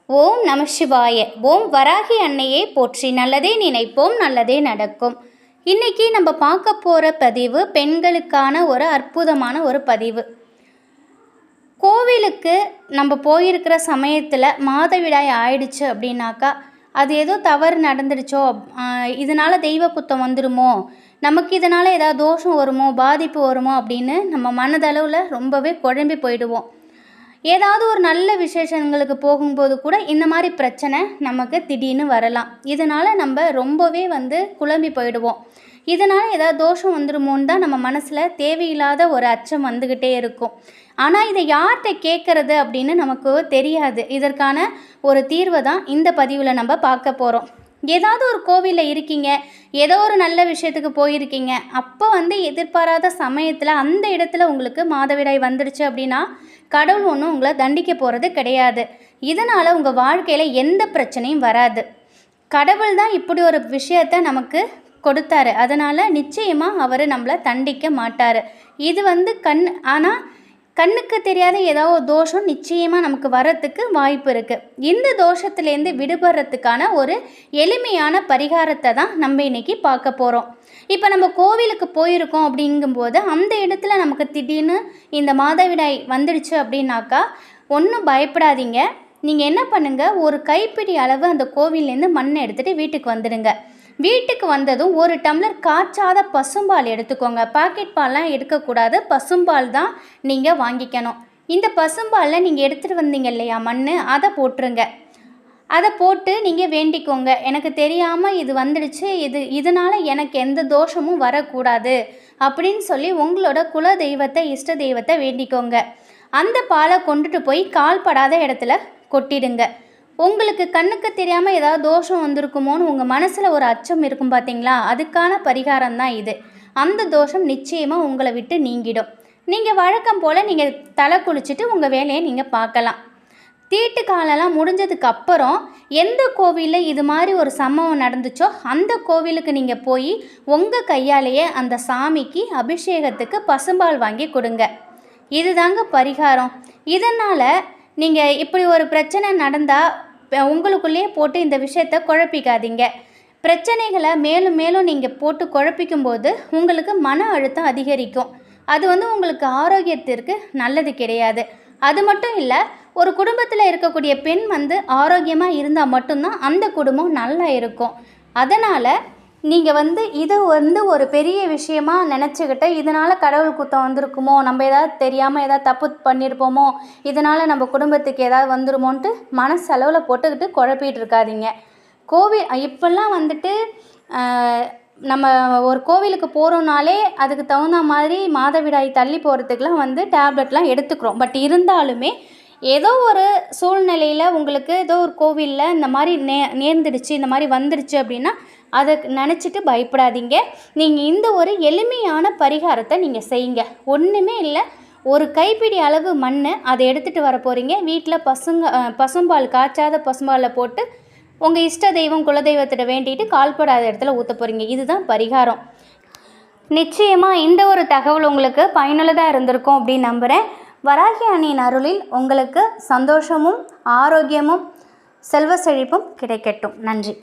ஓம் நம சிவாய. ஓம் வராகி அன்னையை போற்றி. நல்லதே நினைப்போம், நல்லதே நடக்கும். இன்னைக்கு நம்ம பார்க்க போகிற பதிவு பெண்களுக்கான ஒரு அற்புதமான ஒரு பதிவு. கோவிலுக்கு நம்ம போயிருக்கிற சமயத்தில் மாதவிடாய் ஆயிடுச்சு அப்படின்னாக்கா, அது ஏதோ தவறு நடந்துடுச்சோ, இதனால் தெய்வ குத்தம் வந்துடுமோ, நமக்கு இதனால் ஏதாவது தோஷம் வருமோ, பாதிப்பு வருமோ அப்படின்னு நம்ம மனதளவில் ரொம்பவே குழம்பி போயிடுவோம். ஏதாவது ஒரு நல்ல விசேஷங்களுக்கு போகும்போது கூட இந்த மாதிரி பிரச்சனை நமக்கு திடீர்னு வரலாம். இதனால் நம்ம ரொம்பவே குழம்பி போயிடுவோம். இதனால் ஏதாவது தோஷம் வந்துடுமோன்னு தான் நம்ம மனசில் தேவையில்லாத ஒரு அச்சம் வந்துக்கிட்டே இருக்கும். ஆனால் இதை யார்கிட்ட கேட்குறது அப்படின்னு நமக்கு தெரியாது. இதற்கான ஒரு தீர்வை தான் இந்த பதிவில் நம்ம பார்க்க போகிறோம். ஏதாவது ஒரு கோவிலில் இருக்கீங்க, ஏதோ ஒரு நல்ல விஷயத்துக்கு போயிருக்கீங்க, அப்போ எதிர்பாராத சமயத்தில் அந்த இடத்துல உங்களுக்கு மாதவிடாய் வந்துடுச்சு அப்படின்னா கடவுள் ஒன்றும் உங்களை தண்டிக்க போகிறது கிடையாது. இதனால் உங்கள் வாழ்க்கையில் எந்த பிரச்சனையும் வராது. கடவுள் தான் இப்படி ஒரு விஷயத்தை நமக்கு கொடுத்தாரு. அதனால் நிச்சயமாக அவர் நம்மளை தண்டிக்க மாட்டார். இது ஆனால் கண்ணுக்கு தெரியாத ஏதாவது ஒரு தோஷம் நிச்சயமாக நமக்கு வரத்துக்கு வாய்ப்பு இருக்குது. இந்த தோஷத்துலேருந்து விடுபடுறதுக்கான ஒரு எளிமையான பரிகாரத்தை தான் நம்ம இன்றைக்கி பார்க்க போகிறோம். இப்போ நம்ம கோவிலுக்கு போயிருக்கோம் அப்படிங்கும்போது அந்த இடத்துல நமக்கு திடீர்னு இந்த மாதவிடாய் வந்துடுச்சு அப்படின்னாக்கா ஒன்றும் பயப்படாதீங்க. நீங்கள் என்ன பண்ணுங்கள், ஒரு கைப்பிடி அளவு அந்த கோவிலேருந்து மண்ணை எடுத்துகிட்டு வீட்டுக்கு வந்துடுங்க. வீட்டுக்கு வந்ததும் ஒரு டம்ளர் காய்ச்சாத பசும்பால் எடுத்துக்கோங்க. பாக்கெட் பால்லாம் எடுக்கக்கூடாது, பசும்பால் தான் நீங்கள் வாங்கிக்கணும். இந்த பசும்பாலில் நீங்கள் எடுத்துகிட்டு வந்தீங்க இல்லையா மண், அதை போட்டுருங்க. அதை போட்டு நீங்கள் வேண்டிக்கோங்க, எனக்கு தெரியாமல் இது வந்துடுச்சு, இதனால் எனக்கு எந்த தோஷமும் வரக்கூடாது அப்படின்னு சொல்லி உங்களோட குல தெய்வத்தை, இஷ்ட தெய்வத்தை வேண்டிக்கோங்க. அந்த பாலை கொண்டுட்டு போய் கால்படாத இடத்துல கொட்டிடுங்க. உங்களுக்கு கண்ணுக்கு தெரியாமல் ஏதாவது தோஷம் வந்திருக்குமோன்னு உங்கள் மனசில் ஒரு அச்சம் இருக்கும் பார்த்தீங்களா, அதுக்கான பரிகாரம் தான் இது. அந்த தோஷம் நிச்சயமாக உங்களை விட்டு நீங்கிடும். நீங்கள் வழக்கம் போல் நீங்கள் தலை குளிச்சுட்டு உங்கள் வேலையை நீங்கள் பார்க்கலாம். தீட்டு காலெல்லாம் முடிஞ்சதுக்கு அப்புறம் எந்த கோவிலில் இது மாதிரி ஒரு சம்பவம் நடந்துச்சோ அந்த கோவிலுக்கு நீங்கள் போய் உங்கள் கையாலேயே அந்த சாமிக்கு அபிஷேகத்துக்கு பசும்பால் வாங்கி கொடுங்க. இதுதாங்க பரிகாரம். இதனால் நீங்கள் இப்படி ஒரு பிரச்சனை நடந்தால் உங்களுக்குள்ளேயே போட்டு இந்த விஷயத்தை குழப்பிக்காதீங்க. பிரச்சனைகளை மேலும் மேலும் நீங்கள் போட்டு குழப்பிக்கும்போது உங்களுக்கு மன அழுத்தம் அதிகரிக்கும். அது உங்களுக்கு ஆரோக்கியத்திற்கு நல்லது கிடையாது. அது மட்டும் இல்லை, ஒரு குடும்பத்தில் இருக்கக்கூடிய பெண் ஆரோக்கியமாக இருந்தால் மட்டும்தான் அந்த குடும்பம் நல்லா இருக்கும். அதனால் நீங்கள் இதை ஒரு பெரிய விஷயமாக நினச்சிக்கிட்டு இதனால் கடவுள் குத்தம் வந்திருக்குமோ, நம்ம ஏதாவது தெரியாமல் ஏதாவது தப்பு பண்ணியிருப்போமோ, இதனால் நம்ம குடும்பத்துக்கு ஏதாவது வந்துருமோன்ட்டு மனசளவில் போட்டுக்கிட்டு குழப்பிட்டு இருக்காதீங்க. இப்போல்லாம் நம்ம ஒரு கோவிலுக்கு போகிறோம்னாலே அதுக்கு தகுந்த மாதிரி மாதவிடாய் தள்ளி போகிறதுக்கெலாம் டேப்லெட்லாம் எடுத்துக்கிறோம். பட் இருந்தாலுமே ஏதோ ஒரு சூழ்நிலையில் உங்களுக்கு ஏதோ ஒரு கோவிலில் இந்த மாதிரி நேர்ந்துடுச்சு, இந்த மாதிரி வந்துடுச்சு அப்படின்னா அதை நினச்சிட்டு பயப்படாதீங்க. நீங்கள் இந்த ஒரு எளிமையான பரிகாரத்தை நீங்கள் செய்யுங்க. ஒன்றுமே இல்லை, ஒரு கைப்பிடி அளவு மண் அதை எடுத்துகிட்டு வர போகிறீங்க. வீட்டில் பசும்பால், காய்ச்சாத பசும்பாலில் போட்டு உங்கள் இஷ்ட தெய்வம் குலதெய்வத்திட்ட வேண்டிட்டு கால்படாத இடத்துல ஊற்ற போகிறீங்க. இதுதான் பரிகாரம். நிச்சயமாக இந்த ஒரு தகவல் உங்களுக்கு பயனுள்ளதாக இருந்திருக்கும் அப்படின்னு நம்புகிறேன். வராகி அன்னையின் அருளில் உங்களுக்கு சந்தோஷமும் ஆரோக்கியமும் செல்வ செழிப்பும் கிடைக்கட்டும். நன்றி.